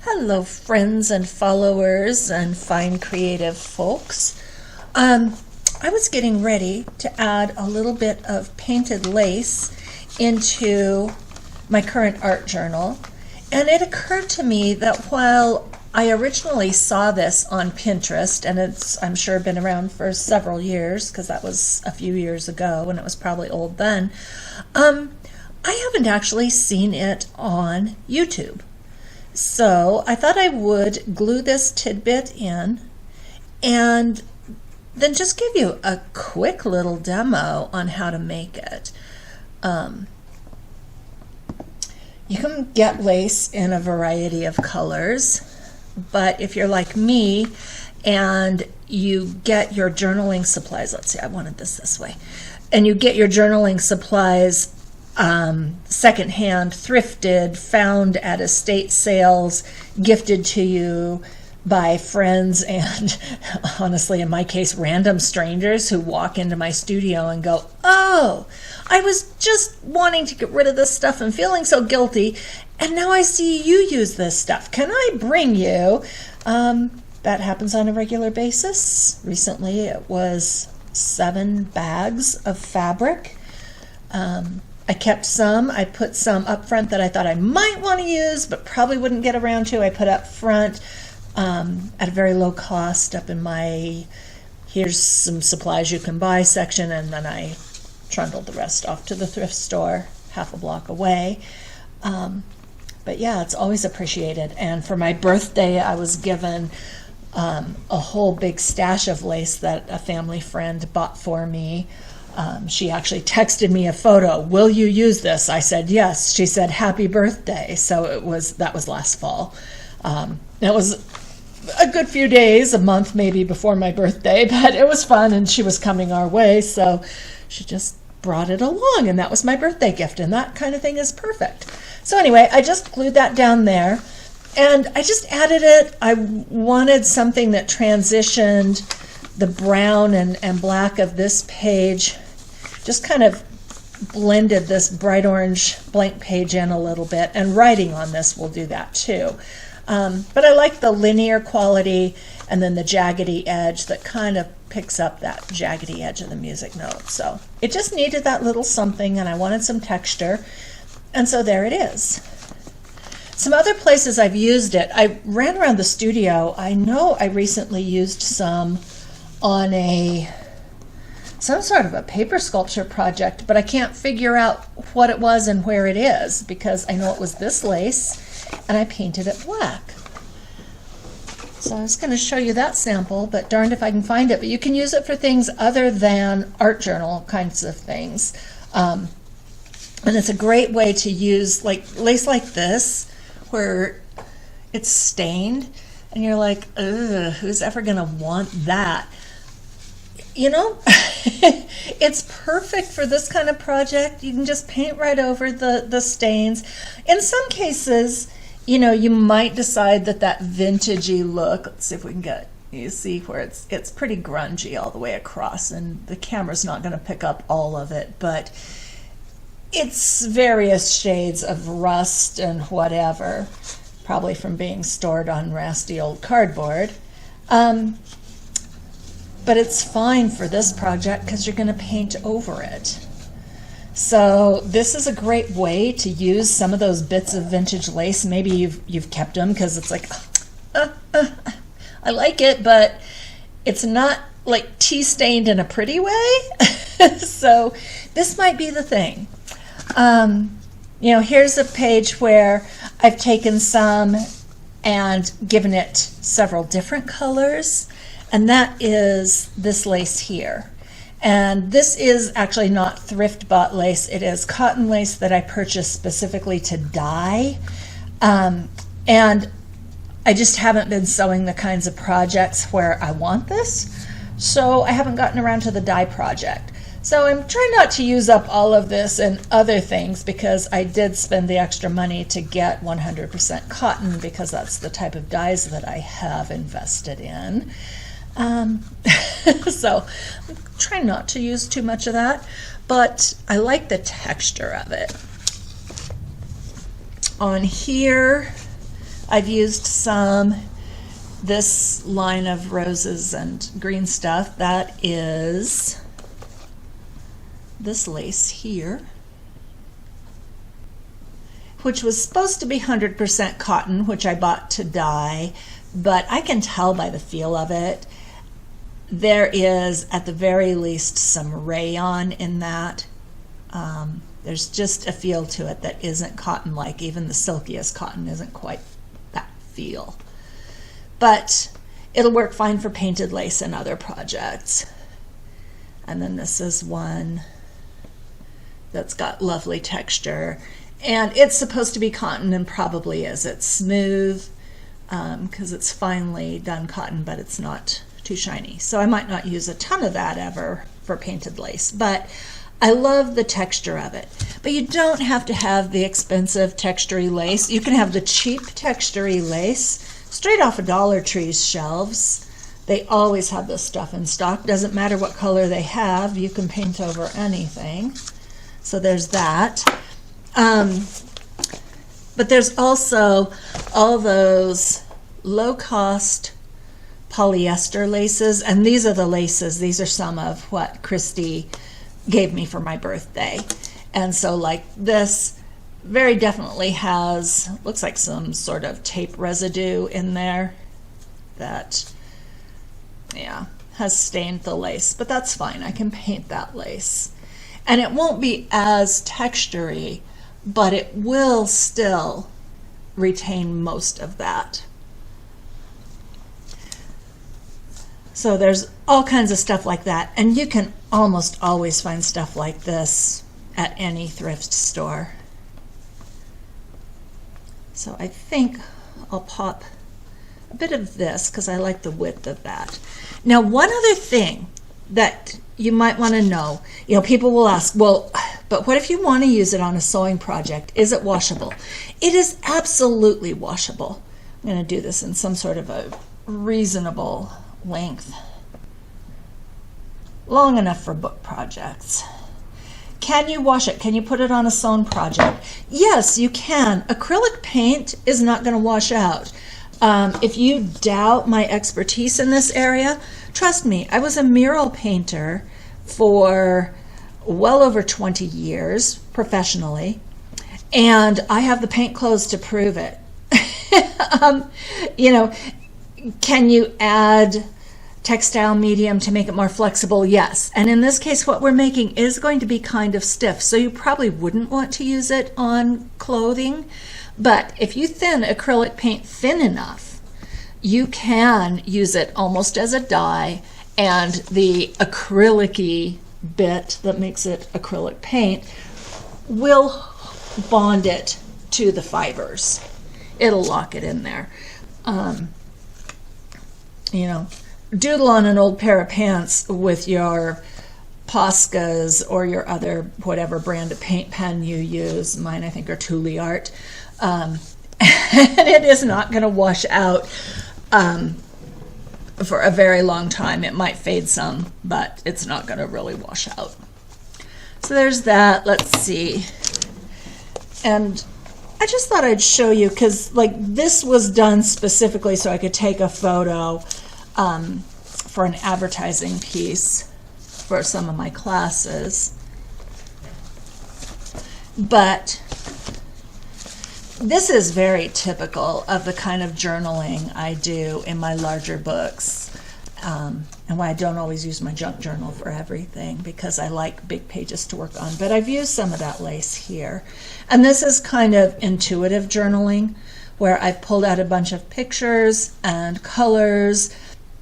Hello, friends and followers and fine creative folks. I was getting ready to add a little bit of painted lace into my current art journal, and it occurred to me that while I originally saw this on Pinterest, and it's, I'm sure, been around for several years because that was a few years ago and it was probably old then, I haven't actually seen it on YouTube. So I thought I would glue this tidbit in and then just give you a quick little demo on how to make it. You can get lace in a variety of colors, but if you're like me and you get your journaling supplies, let's see, I wanted this way, and you get your journaling supplies secondhand, thrifted, found at estate sales, gifted to you by friends, and honestly, in my case, random strangers who walk into my studio and go, "Oh, I was just wanting to get rid of this stuff and feeling so guilty, and now I see you use this stuff. Can I bring you?" That happens on a regular basis. Recently, it was 7 bags of fabric. I kept some. I put some up front that I thought I might want to use, but probably wouldn't get around to. I put up front at a very low cost up in my here's some supplies you can buy section, and then I trundled the rest off to the thrift store half a block away. But yeah, it's always appreciated. And for my birthday, I was given a whole big stash of lace that a family friend bought for me. She actually texted me a photo. "Will you use this?" I said yes. She said happy birthday. So that was last fall. It was a good few days, a month maybe before my birthday, but it was fun and she was coming our way, so she just brought it along, and that was my birthday gift, and that kind of thing is perfect. So anyway, I just glued that down there and I just added it. I wanted something that transitioned the brown and black of this page, just kind of blended this bright orange blank page in a little bit, and writing on this will do that too. But I like the linear quality and then the jaggedy edge that kind of picks up that jaggedy edge of the music note. So it just needed that little something, and I wanted some texture, and so there it is. Some other places I've used it, I ran around the studio. I know I recently used some on some sort of a paper sculpture project, but I can't figure out what it was and where it is, because I know it was this lace and I painted it black. So I was going to show you that sample, but darned if I can find it. But you can use it for things other than art journal kinds of things. And it's a great way to use like lace like this, where it's stained and you're like, ugh, who's ever going to want that? You know, it's perfect for this kind of project. You can just paint right over the stains. In some cases, you know, you might decide that vintagey look, let's see if we can get, you see where it's pretty grungy all the way across, and the camera's not going to pick up all of it, but it's various shades of rust and whatever, probably from being stored on rusty old cardboard. But it's fine for this project because you're going to paint over it. So this is a great way to use some of those bits of vintage lace. Maybe you've kept them because it's like, I like it, but it's not like tea stained in a pretty way. So this might be the thing. You know, here's a page where I've taken some and given it several different colors. And that is this lace here. And this is actually not thrift bought lace. It is cotton lace that I purchased specifically to dye. And I just haven't been sewing the kinds of projects where I want this. So I haven't gotten around to the dye project. So I'm trying not to use up all of this and other things, because I did spend the extra money to get 100% cotton, because that's the type of dyes that I have invested in. So I'm trying not to use too much of that, but I like the texture of it. On here I've used this line of roses and green stuff. That is this lace here, which was supposed to be 100% cotton, which I bought to dye, but I can tell by the feel of it. There is, at the very least, some rayon in that. There's just a feel to it that isn't cotton-like. Even the silkiest cotton isn't quite that feel. But it'll work fine for painted lace and other projects. And then this is one that's got lovely texture. And it's supposed to be cotton, and probably is. It's smooth because it's finely done cotton, but it's not too shiny. So I might not use a ton of that ever for painted lace, but I love the texture of it. But you don't have to have the expensive textury lace. You can have the cheap textury lace straight off of Dollar Tree's shelves. They always have this stuff in stock. Doesn't matter what color they have, you can paint over anything. So there's that. But there's also all those low-cost polyester laces, and these are the laces. These are some of what Christy gave me for my birthday. And so like this very definitely has, looks like some sort of tape residue in there that, yeah, has stained the lace, but that's fine. I can paint that lace. And it won't be as textury, but it will still retain most of that. So there's all kinds of stuff like that, and you can almost always find stuff like this at any thrift store. So I think I'll pop a bit of this because I like the width of that. Now, one other thing that you might want to know, people will ask, well, but what if you want to use it on a sewing project? Is it washable? It is absolutely washable. I'm going to do this in some sort of a reasonable length, long enough for book projects. Can you wash it? Can you put it on a sewn project? Yes, you can. Acrylic paint is not going to wash out. If you doubt my expertise in this area, trust me, I was a mural painter for well over 20 years professionally, and I have the paint clothes to prove it. Can you add textile medium to make it more flexible? Yes. And in this case, what we're making is going to be kind of stiff, so you probably wouldn't want to use it on clothing. But if you thin acrylic paint thin enough, you can use it almost as a dye, and the acrylic-y bit that makes it acrylic paint will bond it to the fibers. It'll lock it in there. Doodle on an old pair of pants with your Poscas or your other whatever brand of paint pen you use. Mine, I think, are Thule Art. And it is not going to wash out for a very long time. It might fade some, but it's not going to really wash out. So there's that. Let's see. And I just thought I'd show you, because like this was done specifically so I could take a photo for an advertising piece for some of my classes. But this is very typical of the kind of journaling I do in my larger books, and why I don't always use my junk journal for everything, because I like big pages to work on. But I've used some of that lace here. And this is kind of intuitive journaling, where I've pulled out a bunch of pictures and colors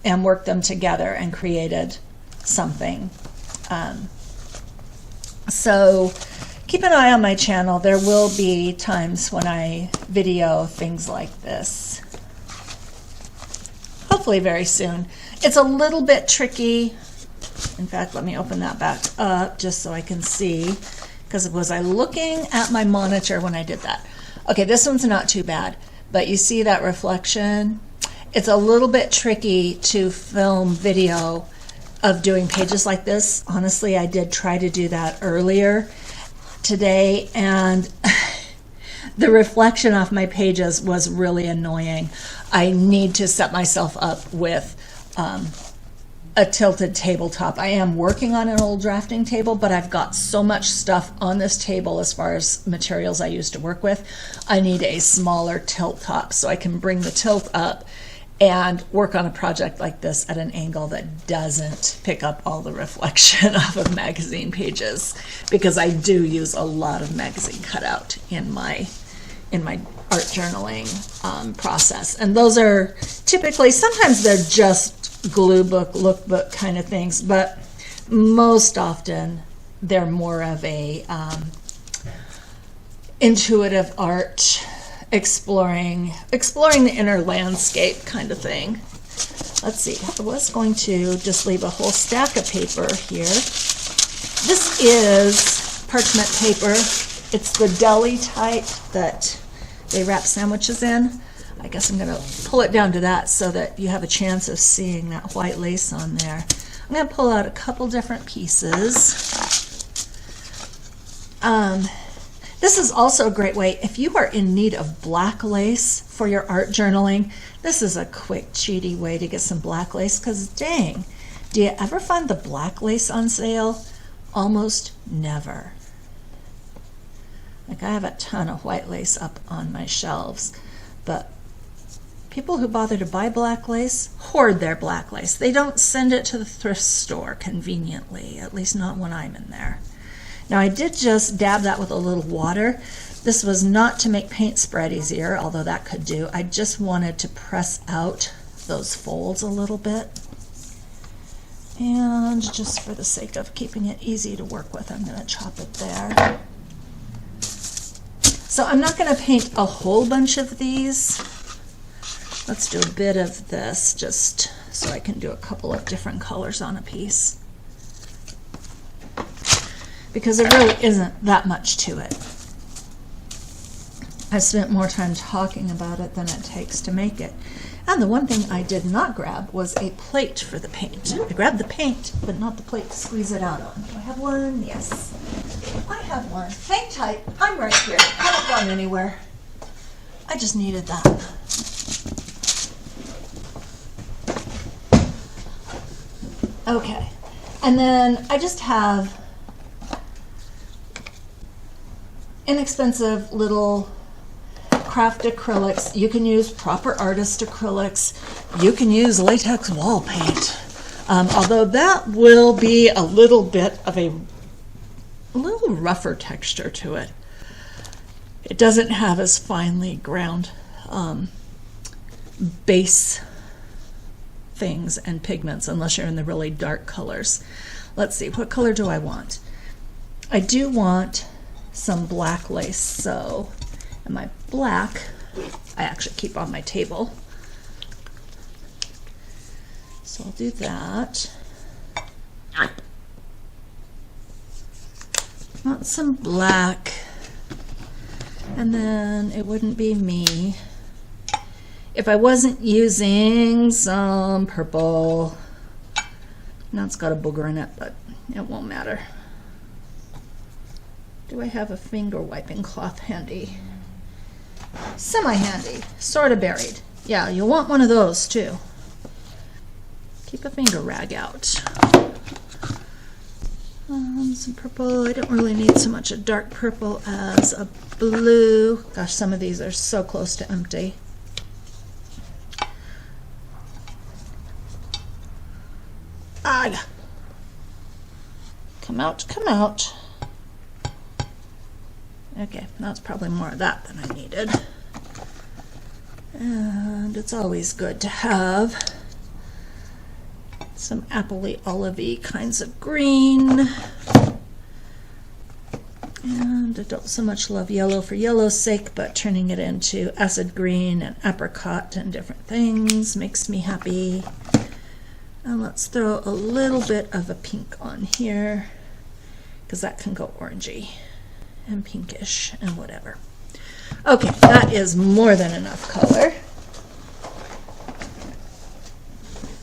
and worked them together and created something. So keep an eye on my channel. There will be times when I video things like this. Hopefully very soon. It's a little bit tricky. In fact, let me open that back up just so I can see, because was I looking at my monitor when I did that? Okay, this one's not too bad, but you see that reflection? It's a little bit tricky to film video of doing pages like this. Honestly, I did try to do that earlier today, and The reflection off my pages was really annoying. I need to set myself up with a tilted tabletop. I am working on an old drafting table, but I've got so much stuff on this table as far as materials I used to work with. I need a smaller tilt top so I can bring the tilt up and work on a project like this at an angle that doesn't pick up all the reflection off of magazine pages, because I do use a lot of magazine cutout in my art journaling process. And those are typically, sometimes they're just glue book, lookbook kind of things, but most often they're more of a intuitive art, exploring the inner landscape kind of thing. Let's see, I was going to just leave a whole stack of paper here. This is parchment paper. It's the deli type that they wrap sandwiches in. I guess I'm going to pull it down to that so that you have a chance of seeing that white lace on there. I'm going to pull out a couple different pieces. This is also a great way, if you are in need of black lace for your art journaling, this is a quick, cheaty way to get some black lace, because dang, do you ever find the black lace on sale? Almost never. Like, I have a ton of white lace up on my shelves, but people who bother to buy black lace hoard their black lace. They don't send it to the thrift store conveniently, at least not when I'm in there. Now, I did just dab that with a little water. This was not to make paint spread easier, although that could do. I just wanted to press out those folds a little bit. And just for the sake of keeping it easy to work with, I'm going to chop it there. So I'm not going to paint a whole bunch of these. Let's do a bit of this just so I can do a couple of different colors on a piece, because there really isn't that much to it. I spent more time talking about it than it takes to make it. And the one thing I did not grab was a plate for the paint. I grabbed the paint, but not the plate to squeeze it out on. Do I have one? Yes. I have one. Hang tight. I'm right here. Haven't gone anywhere. I just needed that. Okay. And then I just have inexpensive little craft acrylics. You can use proper artist acrylics. You can use latex wall paint. Although that will be a little bit of a little rougher texture to it. It doesn't have as finely ground base things and pigments unless you're in the really dark colors. Let's see, what color do I want? I do want some black lace, so, and my black I actually keep on my table, so I'll do that. Want some black, and then it wouldn't be me if I wasn't using some purple. Now it's got a booger in it, but it won't matter. Do I have a finger wiping cloth handy? Semi-handy, sort of buried. Yeah, you'll want one of those too. Keep a finger rag out. Some purple. I don't really need so much a dark purple as a blue. Gosh, some of these are so close to empty. Ah! Come out, come out. Okay, that's probably more of that than I needed. And it's always good to have some appley, olivey kinds of green. And I don't so much love yellow for yellow's sake, but turning it into acid green and apricot and different things makes me happy. And let's throw a little bit of a pink on here, because that can go orangey and pinkish and whatever. Okay, that is more than enough color.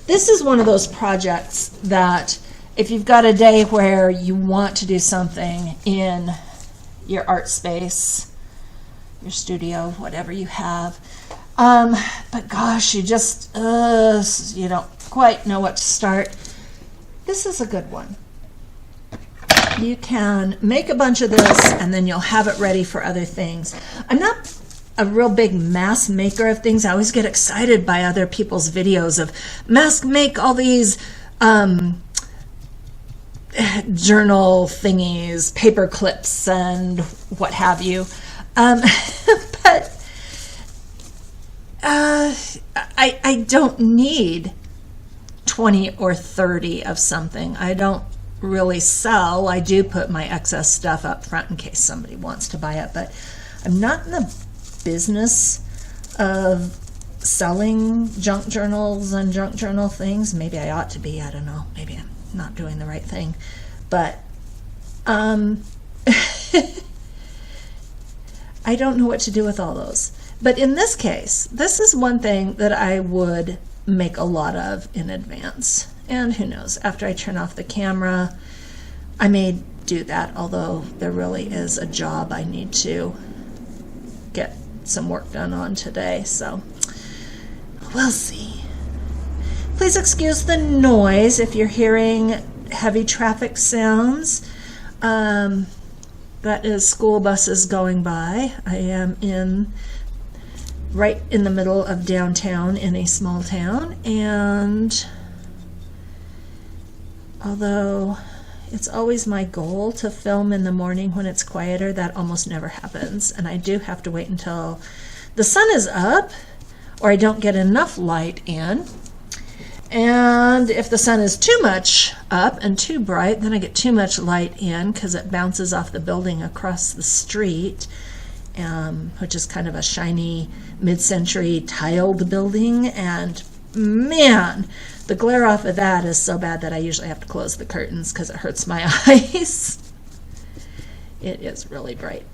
This is one of those projects that if you've got a day where you want to do something in your art space, your studio, whatever you have. But gosh, you just, you don't quite know what to start. This is a good one. You can make a bunch of this and then you'll have it ready for other things. I'm not a real big mass maker of things. I always get excited by other people's videos of make all these journal thingies, paper clips, and what have you. But I don't need 20 or 30 of something. I don't really sell. I do put my excess stuff up front in case somebody wants to buy it, but I'm not in the business of selling junk journals and junk journal things. Maybe I ought to be. I don't know. Maybe I'm not doing the right thing. But I don't know what to do with all those. But in this case, this is one thing that I would make a lot of in advance. And who knows, after I turn off the camera, I may do that, although there really is a job I need to get some work done on today, so we'll see. Please excuse the noise if you're hearing heavy traffic sounds. That is school buses going by. I am right in the middle of downtown in a small town, and although it's always my goal to film in the morning when it's quieter, that almost never happens, and I do have to wait until the sun is up or I don't get enough light in. And if the sun is too much up and too bright, then I get too much light in because it bounces off the building across the street, which is kind of a shiny mid-century tiled building, and man, the glare off of that is so bad that I usually have to close the curtains because it hurts my eyes. It is really bright.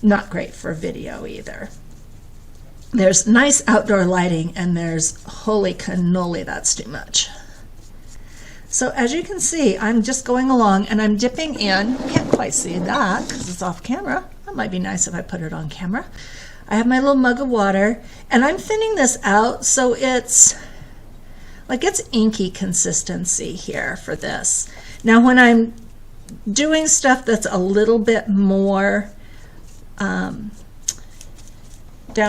Not great for video either. There's nice outdoor lighting, and there's holy cannoli, that's too much. So as you can see, I'm just going along and I'm dipping in. Can't quite see that because it's off camera. That might be nice if I put it on camera. I have my little mug of water, and I'm thinning this out so it's inky consistency here for this. Now when I'm doing stuff that's a little bit more down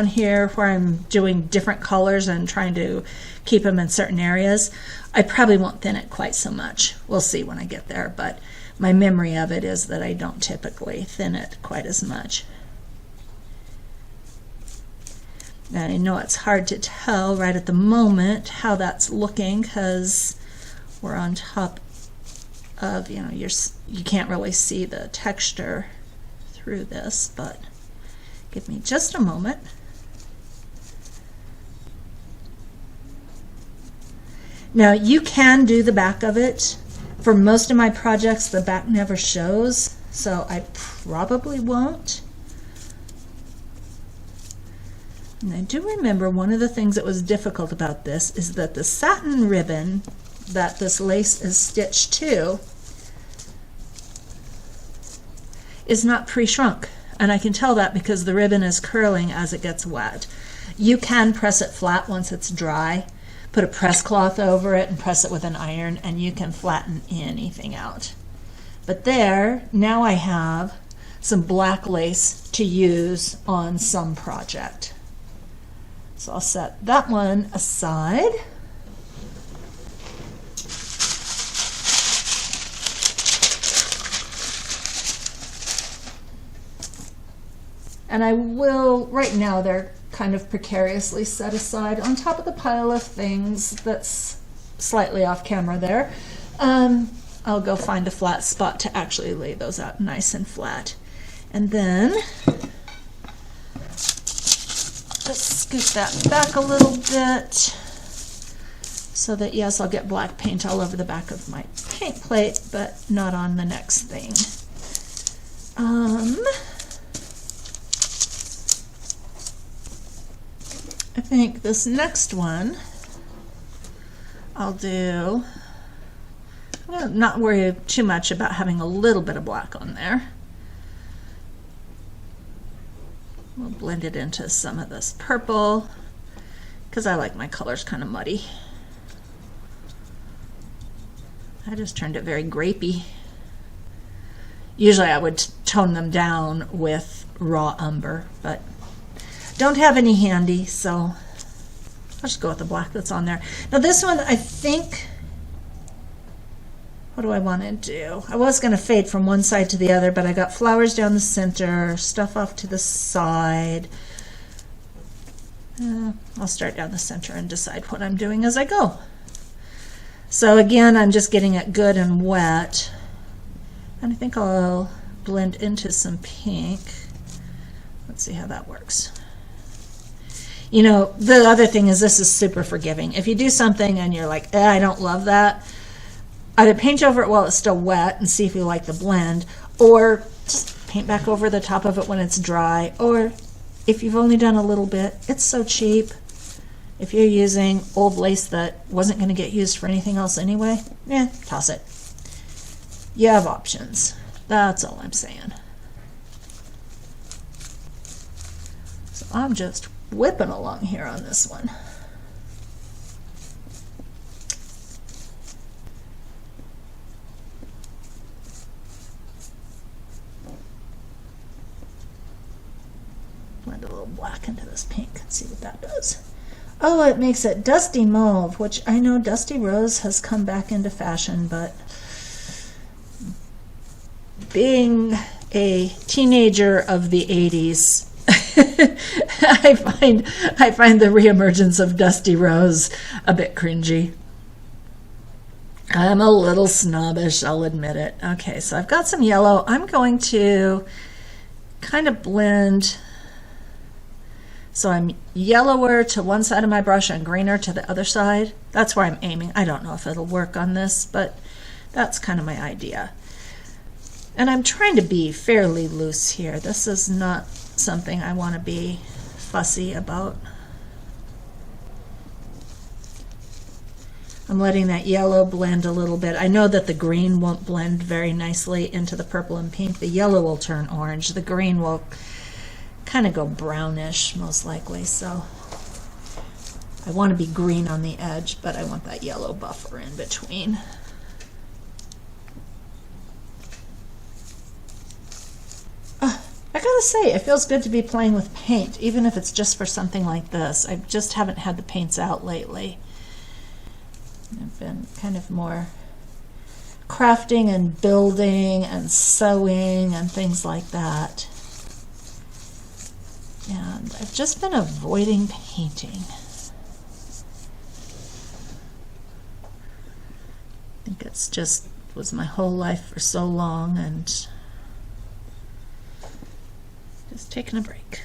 here where I'm doing different colors and trying to keep them in certain areas, I probably won't thin it quite so much. We'll see when I get there, but my memory of it is that I don't typically thin it quite as much. And I know it's hard to tell right at the moment how that's looking because we're on top of, you can't really see the texture through this, but give me just a moment. Now you can do the back of it. For most of my projects, the back never shows, so I probably won't. And I do remember one of the things that was difficult about this is that the satin ribbon that this lace is stitched to is not pre-shrunk. And I can tell that because the ribbon is curling as it gets wet. You can press it flat once it's dry. Put a press cloth over it and press it with an iron, and you can flatten anything out. But there, now I have some black lace to use on some project. So I'll set that one aside. And I will, right now they're kind of precariously set aside on top of the pile of things that's slightly off camera there. I'll go find a flat spot to actually lay those out nice and flat. And then let's scoot that back a little bit so that, yes, I'll get black paint all over the back of my paint plate, but not on the next thing. I think this next one I'll do, well, not worry too much about having a little bit of black on there. blend it into some of this purple because I like my colors kind of muddy. I just turned it very grapey. Usually I would tone them down with raw umber, but don't have any handy, so I'll just go with the black that's on there. Now this one, I think, what do I want to do? I was going to fade from one side to the other, but I got flowers down the center, stuff off to the side. I'll start down the center and decide what I'm doing as I go. So again, I'm just getting it good and wet. And I think I'll blend into some pink. Let's see how that works. You know, the other thing is this is super forgiving. If you do something and you're like, I don't love that, either paint over it while it's still wet and see if you like the blend, or just paint back over the top of it when it's dry, or if you've only done a little bit, it's so cheap. If you're using old lace that wasn't going to get used for anything else anyway, toss it. You have options. That's all I'm saying. So I'm just whipping along here on this one. Blend a little black into this pink and see what that does. Oh, it makes it dusty mauve, which I know dusty rose has come back into fashion, but being a teenager of the 80s, I find the reemergence of dusty rose a bit cringy. I'm a little snobbish, I'll admit it. Okay, so I've got some yellow. I'm going to kind of blend, so I'm yellower to one side of my brush and greener to the other side. That's where I'm aiming. I don't know if it'll work on this, but that's kind of my idea. And I'm trying to be fairly loose here. This is not something I want to be fussy about. I'm letting that yellow blend a little bit. I know that the green won't blend very nicely into the purple and pink. The yellow will turn orange. The green will kind of go brownish most likely. So I want to be green on the edge, but I want that yellow buffer in between. I gotta say, it feels good to be playing with paint, even if it's just for something like this. I just haven't had the paints out lately. I've been kind of more crafting and building and sewing and things like that. And I've just been avoiding painting. I think it's just was my whole life for so long, and just taking a break.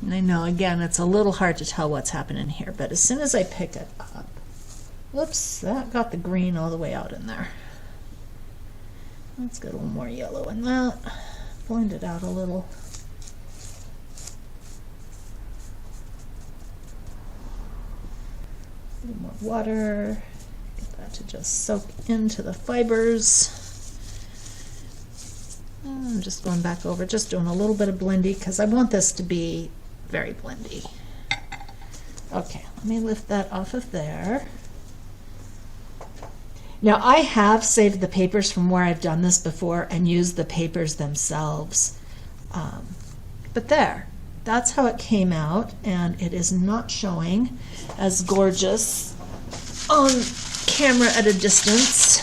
And I know, again, it's a little hard to tell what's happening here, but as soon as I pick it up, whoops, that got the green all the way out in there. Let's get a little more yellow in that. Blend it out a little. A little more water. Get that to just soak into the fibers. I'm just going back over, just doing a little bit of blendy because I want this to be very blendy. Okay, let me lift that off of there. Now I have saved the papers from where I've done this before and used the papers themselves. But there, that's how it came out, and it is not showing as gorgeous on camera at a distance.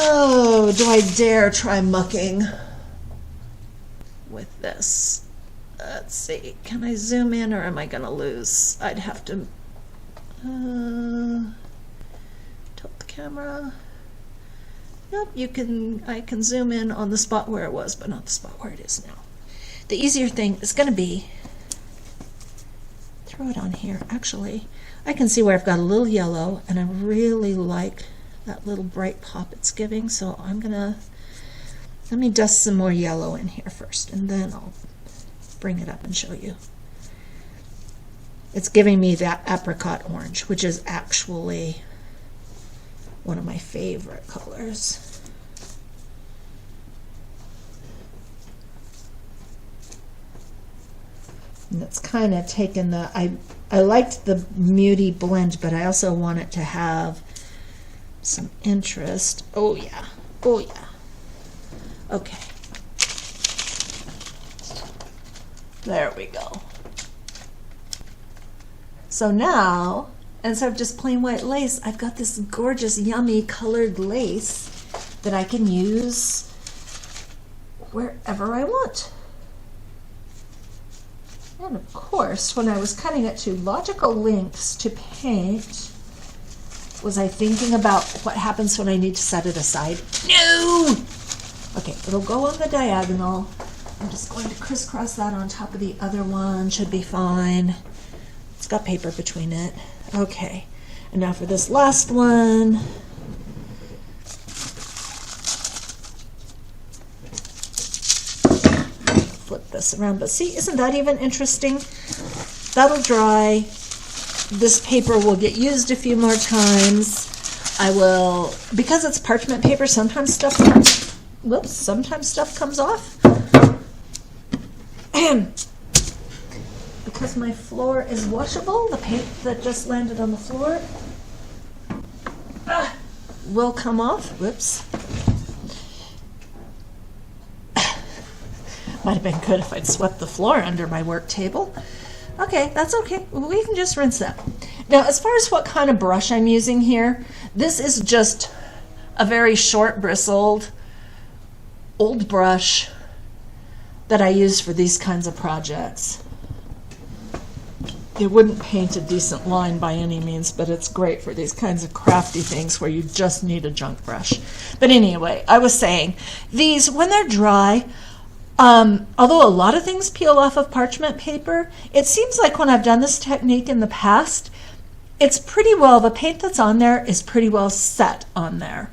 Oh, do I dare try mucking with this? Let's see, can I zoom in or am I gonna lose? I'd have to tilt the camera. Nope, I can zoom in on the spot where it was, but not the spot where it is now. The easier thing is gonna be, throw it on here. Actually, I can see where I've got a little yellow, and I really like that little bright pop it's giving. So let me dust some more yellow in here first, and then I'll bring it up and show you. It's giving me that apricot orange, which is actually one of my favorite colors. And it's kind of taken the, I liked the muty blend, but I also want it to have some interest. Oh yeah, oh yeah. Okay. There we go. So now, instead of just plain white lace, I've got this gorgeous, yummy colored lace that I can use wherever I want. And of course, when I was cutting it to logical lengths to paint, was I thinking about what happens when I need to set it aside? No! Okay, it'll go on the diagonal. I'm just going to crisscross that on top of the other one. Should be fine. It's got paper between it. Okay, and now for this last one. Flip this around, but see, isn't that even interesting? That'll dry. This paper will get used a few more times. I will, because it's parchment paper, sometimes stuff comes off. And because my floor is washable, the paint that just landed on the floor will come off. Whoops. Might have been good if I'd swept the floor under my work table. Okay, that's okay. We can just rinse that. Now, as far as what kind of brush I'm using here, this is just a very short bristled old brush that I use for these kinds of projects. It wouldn't paint a decent line by any means, but it's great for these kinds of crafty things where you just need a junk brush. But anyway, I was saying, these, when they're dry, although a lot of things peel off of parchment paper, it seems like when I've done this technique in the past, it's pretty well, the paint that's on there is pretty well set on there.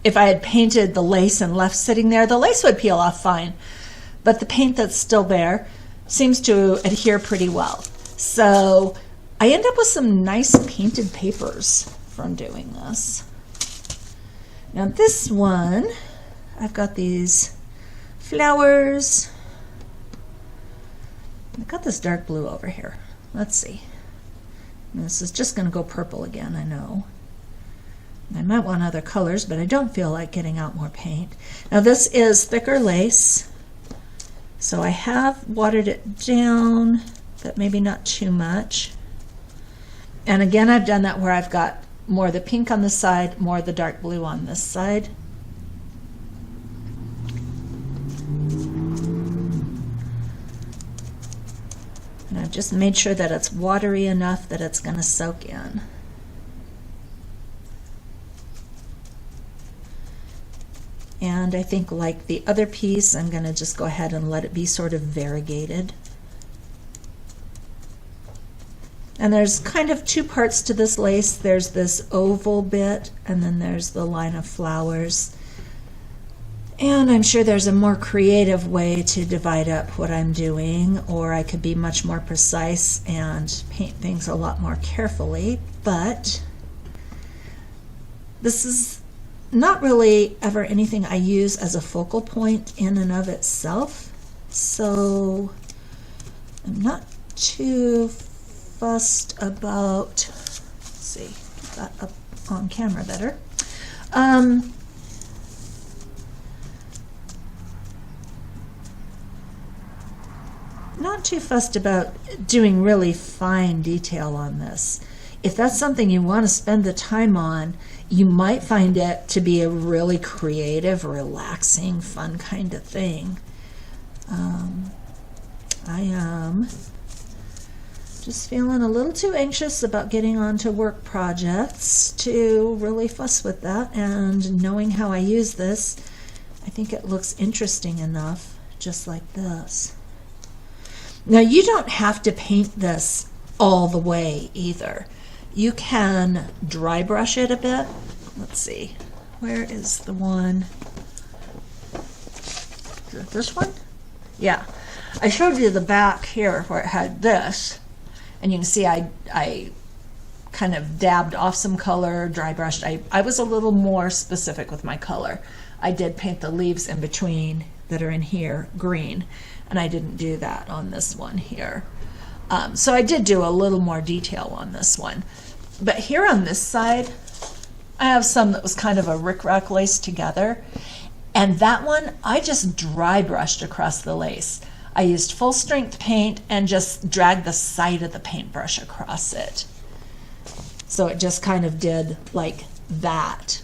If I had painted the lace and left sitting there, the lace would peel off fine, but the paint that's still there seems to adhere pretty well. So I end up with some nice painted papers from doing this. Now this one, I've got these flowers. I've got this dark blue over here. Let's see. And this is just going to go purple again, I know. I might want other colors, but I don't feel like getting out more paint. Now this is thicker lace, so I have watered it down, but maybe not too much. And again, I've done that where I've got more of the pink on this side, more of the dark blue on this side. And I've just made sure that it's watery enough that it's going to soak in. And I think, like the other piece, I'm going to just go ahead and let it be sort of variegated. And there's kind of two parts to this lace. There's this oval bit, and then there's the line of flowers. And I'm sure there's a more creative way to divide up what I'm doing, or I could be much more precise and paint things a lot more carefully, but this is not really ever anything I use as a focal point in and of itself, so I'm not too fussed about, let's see, get that up on camera better. Not too fussed about doing really fine detail on this. If that's something you want to spend the time on, you might find it to be a really creative, relaxing, fun kind of thing. I am just feeling a little too anxious about getting on to work projects to really fuss with that, and knowing how I use this, I think it looks interesting enough just like this. Now you don't have to paint this all the way either. you can dry brush it a bit. Let's see, where is the one? Is it this one? Yeah, I showed you the back here where it had this, and you can see I kind of dabbed off some color, dry brushed. I was a little more specific with my color. I did paint the leaves in between that are in here green, and I didn't do that on this one here. So I did do a little more detail on this one. But here on this side, I have some that was kind of a rickrack lace together, and that one I just dry brushed across the lace. I used full strength paint and just dragged the side of the paintbrush across it. So it just kind of did like that,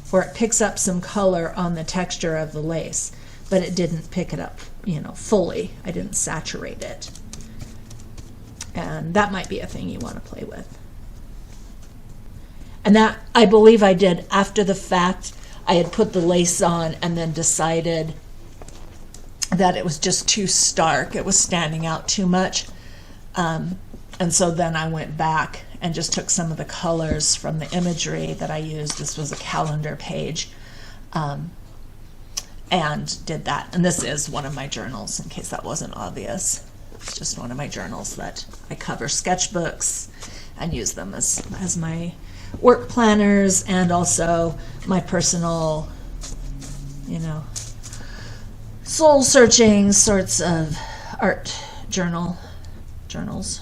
where it picks up some color on the texture of the lace, but it didn't pick it up, you know, fully. I didn't saturate it. And that might be a thing you want to play with. And that, I believe I did after the fact. I had put the lace on and then decided that it was just too stark. It was standing out too much. And so then I went back and just took some of the colors from the imagery that I used. This was a calendar page, and did that. And this is one of my journals, in case that wasn't obvious. It's just one of my journals that I cover sketchbooks and use them as my work planners, and also my personal, you know, soul-searching sorts of art journals.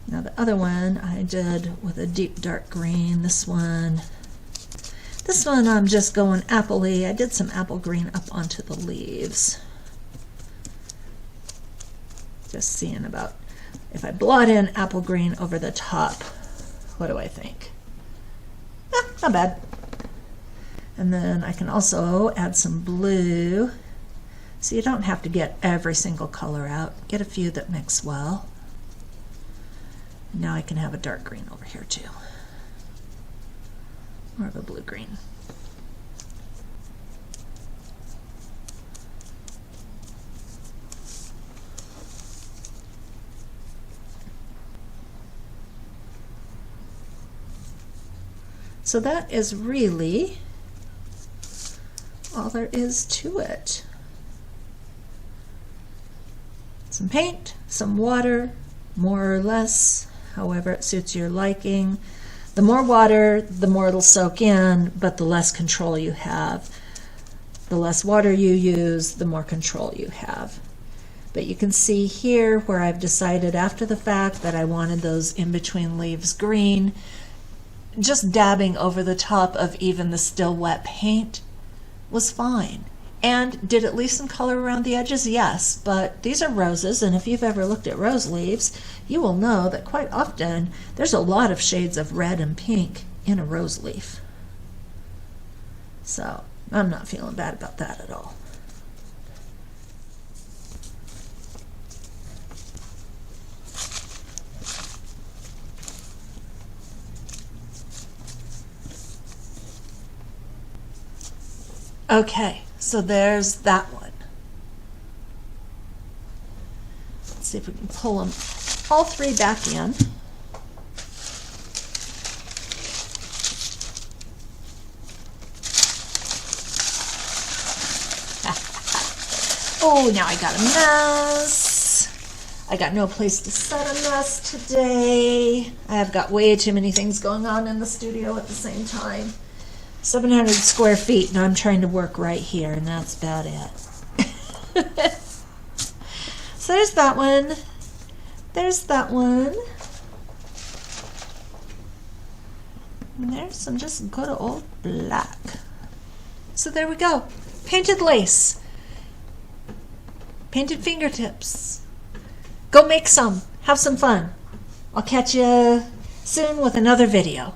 Now the other one I did with a deep dark green. This one I'm just going apple-y. I did some apple green up onto the leaves. Just seeing about if I blot in apple green over the top, what do I think? Not bad. And then I can also add some blue. So you don't have to get every single color out. Get a few that mix well. Now I can have a dark green over here too. More of a blue-green. So that is really all there is to it. Some paint, some water, more or less, however it suits your liking. The more water, the more it'll soak in, but the less control you have. The less water you use, the more control you have. But you can see here where I've decided after the fact that I wanted those in-between leaves green. Just dabbing over the top of even the still wet paint was fine. And did it leave some color around the edges? Yes, but these are roses, and if you've ever looked at rose leaves, you will know that quite often there's a lot of shades of red and pink in a rose leaf. So I'm not feeling bad about that at all. Okay, so there's that one. Let's see if we can pull them all three back in. Oh, now I got a mess. I got no place to set a mess today. I have got way too many things going on in the studio at the same time. 700 square feet, and I'm trying to work right here, and that's about it. So there's that one. There's that one. And there's some just good old black. So there we go. Painted lace. Painted fingertips. Go make some. Have some fun. I'll catch you soon with another video.